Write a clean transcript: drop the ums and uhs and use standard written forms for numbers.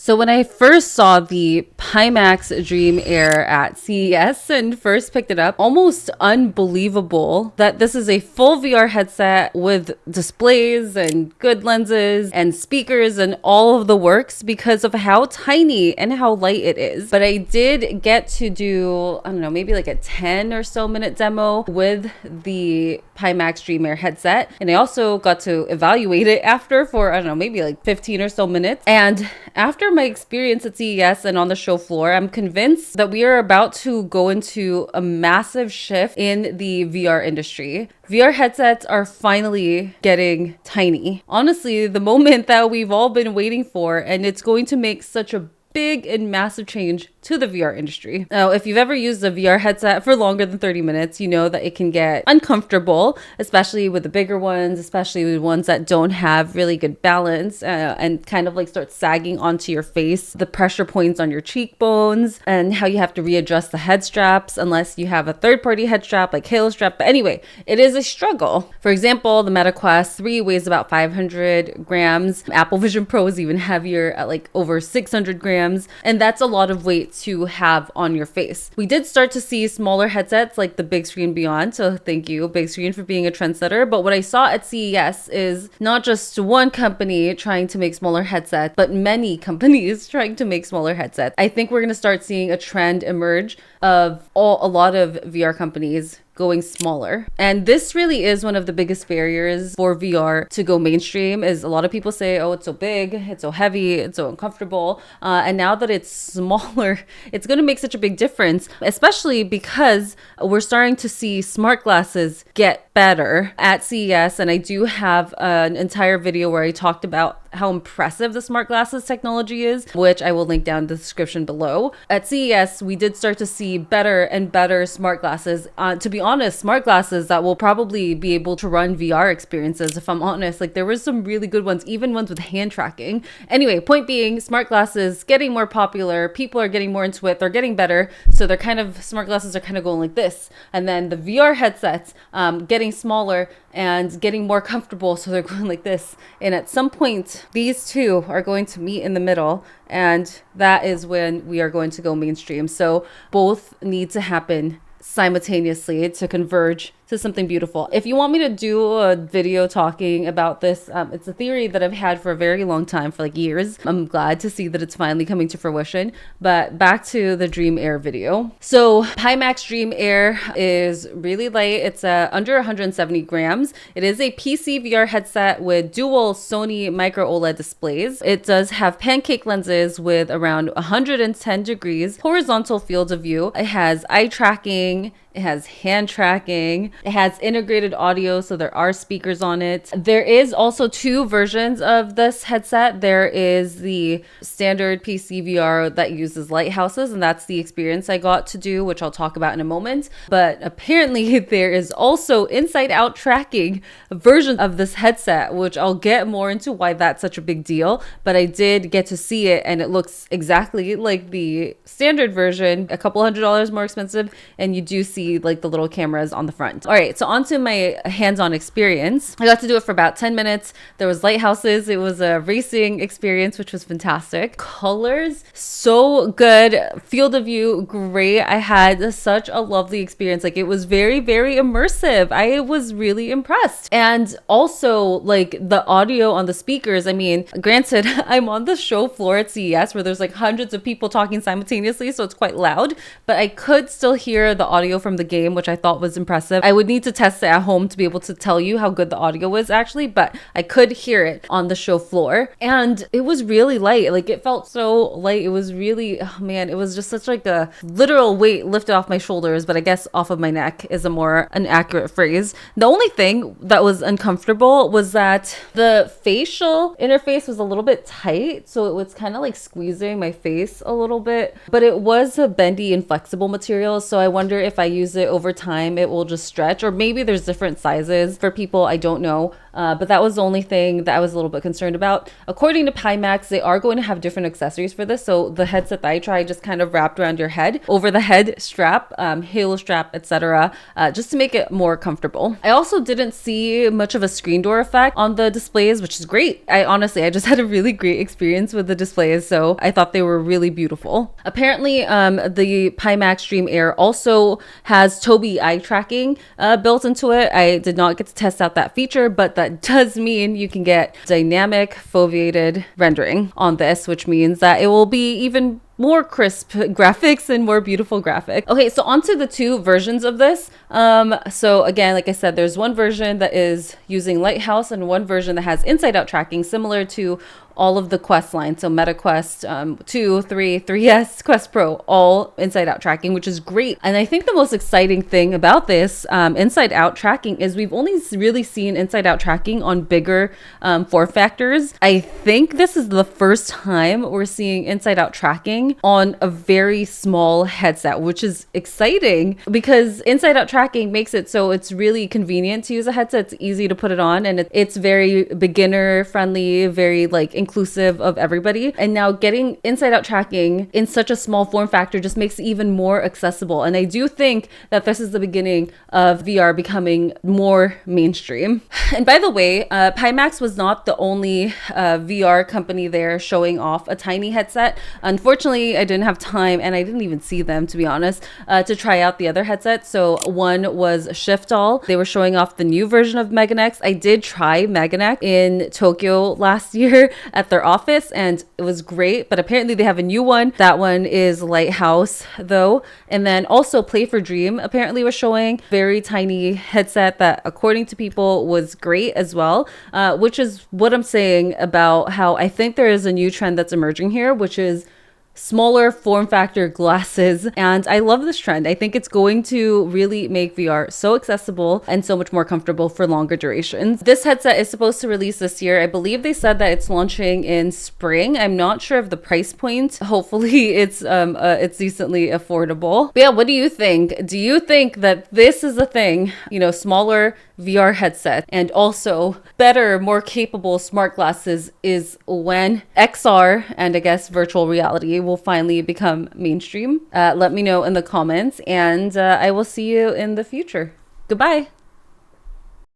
So when I first saw the Pimax Dream Air at CES and first picked it up, almost unbelievable that this is a full VR headset with displays and good lenses and speakers and all of the works because of how tiny and how light it is. But I did get to do, I don't know, maybe like a 10 or so minute demo with the Pimax Dream Air headset. And I also got to evaluate it after for, I don't know, maybe like 15 or so minutes. And after my experience at CES and on the show floor, I'm convinced that we are about to go into a massive shift in the VR industry. VR headsets are finally getting tiny. Honestly, the moment that we've all been waiting for, and it's going to make such a big and massive change to the VR industry. Now, if you've ever used a VR headset for longer than 30 minutes, you know that it can get uncomfortable, especially with the bigger ones, especially with ones that don't have really good balance and kind of like start sagging onto your face, the pressure points on your cheekbones, and how you have to readjust the head straps unless you have a third-party head strap like Halo strap. But anyway, it is a struggle. For example, the Meta Quest 3 weighs about 500 grams. Apple Vision Pro is even heavier at like over 600 grams. And that's a lot of weight to have on your face. We did start to see smaller headsets like the Big Screen Beyond. So thank you, Big Screen, for being a trendsetter. But what I saw at CES is not just one company trying to make smaller headsets, but many companies trying to make smaller headsets. I think we're going to start seeing a trend emerge of a lot of VR companies going smaller. And this really is one of the biggest barriers for VR to go mainstream. Is a lot of people say, oh, it's so big, it's so heavy, it's so uncomfortable. And now that it's smaller, it's going to make such a big difference, especially because we're starting to see smart glasses get better at CES. And I do have an entire video where I talked about how impressive the smart glasses technology is, which I will link down in the description below. At CES, we did start to see better and better smart glasses. To be honest, smart glasses that will probably be able to run VR experiences, if I'm honest. Like, there were some really good ones, even ones with hand tracking. Anyway, point being, smart glasses getting more popular, people are getting more into it, they're getting better. So they're kind of, smart glasses are kind of going like this. And then the VR headsets getting smaller and getting more comfortable, so they're going like this. And at some point, these two are going to meet in the middle, and that is when we are going to go mainstream. So both need to happen simultaneously to converge to something beautiful. If you want me to do a video talking about this, it's a theory that I've had for a very long time, for like years. I'm glad to see that it's finally coming to fruition. But back to the Dream Air video. So Pimax Dream Air is really light. It's under 170 grams. It is a PCVR headset with dual Sony micro-OLED displays. It does have pancake lenses with around 110 degrees horizontal field of view. It has eye tracking. It has hand tracking. It has integrated audio, so there are speakers on it. There is also two versions of this headset. There is the standard PCVR that uses lighthouses, and that's the experience I got to do, which I'll talk about in a moment. But apparently there is also inside-out tracking version of this headset, which I'll get more into why that's such a big deal. But I did get to see it, and it looks exactly like the standard version, a couple $100 more expensive, and you do see like the little cameras on the front. All right, so on to my hands-on experience. I got to do it for about 10 minutes. There was lighthouses. It was a racing experience, which was fantastic. Colors, so good. Field of view, great. I had such a lovely experience. Like, it was very, very immersive. I was really impressed. And also, like, the audio on the speakers, I mean, granted, I'm on the show floor at CES where there's like hundreds of people talking simultaneously, so it's quite loud, but I could still hear the audio from the game, which I thought was impressive. I would need to test it at home to be able to tell you how good the audio was actually, but I could hear it on the show floor, and it was really light. Like, it felt so light. It was really, oh man, it was just such like a literal weight lifted off my shoulders, but I guess off of my neck is an accurate phrase. The only thing that was uncomfortable was that the facial interface was a little bit tight, so it was kind of like squeezing my face a little bit, but it was a bendy and flexible material, so I wonder if I use it over time, it will just stretch, or maybe there's different sizes for people, I don't know. But that was the only thing that I was a little bit concerned about. According to Pimax, they are going to have different accessories for this. So the headset that I tried just kind of wrapped around your head, over the head strap, halo strap, etc., just to make it more comfortable. I also didn't see much of a screen door effect on the displays, which is great. I just had a really great experience with the displays, so I thought they were really beautiful. Apparently, the Pimax Dream Air also has Tobii Eye Tracking built into it. I did not get to test out that feature, but that does mean you can get dynamic foveated rendering on this, which means that it will be even more crisp graphics and more beautiful graphics. Okay, so onto the two versions of this. So again, like I said, there's one version that is using Lighthouse and one version that has inside out tracking, similar to all of the Quest line. So Meta Quest 2, 3, 3S, Quest Pro, all inside out tracking, which is great. And I think the most exciting thing about this inside out tracking is we've only really seen inside out tracking on bigger form factors. I think this is the first time we're seeing inside out tracking on a very small headset, which is exciting because inside out tracking makes it so it's really convenient to use a headset. It's easy to put it on, and it's very beginner friendly, very like inclusive of everybody. And now getting inside out tracking in such a small form factor just makes it even more accessible. And I do think that this is the beginning of VR becoming more mainstream. And by the way, Pimax was not the only VR company there showing off a tiny headset. Unfortunately, I didn't have time, and I didn't even see them, to be honest, to try out the other headsets. So one was Shiftall. They were showing off the new version of Meganex. I did try Meganex in Tokyo last year at their office, and it was great, but apparently they have a new one. That one is Lighthouse though. And then also Play for Dream apparently was showing very tiny headset that according to people was great as well, which is what I'm saying about how I think there is a new trend that's emerging here, which is smaller form factor glasses. And I love this trend. I think it's going to really make VR so accessible and so much more comfortable for longer durations. This headset is supposed to release this year. I believe they said that it's launching in spring. I'm not sure of the price point. Hopefully it's decently affordable. But yeah, what do you think? Do you think that this is a thing, smaller VR headset and also better, more capable smart glasses is when XR and I guess virtual reality will finally become mainstream? Let me know in the comments, and I will see you in the future. Goodbye.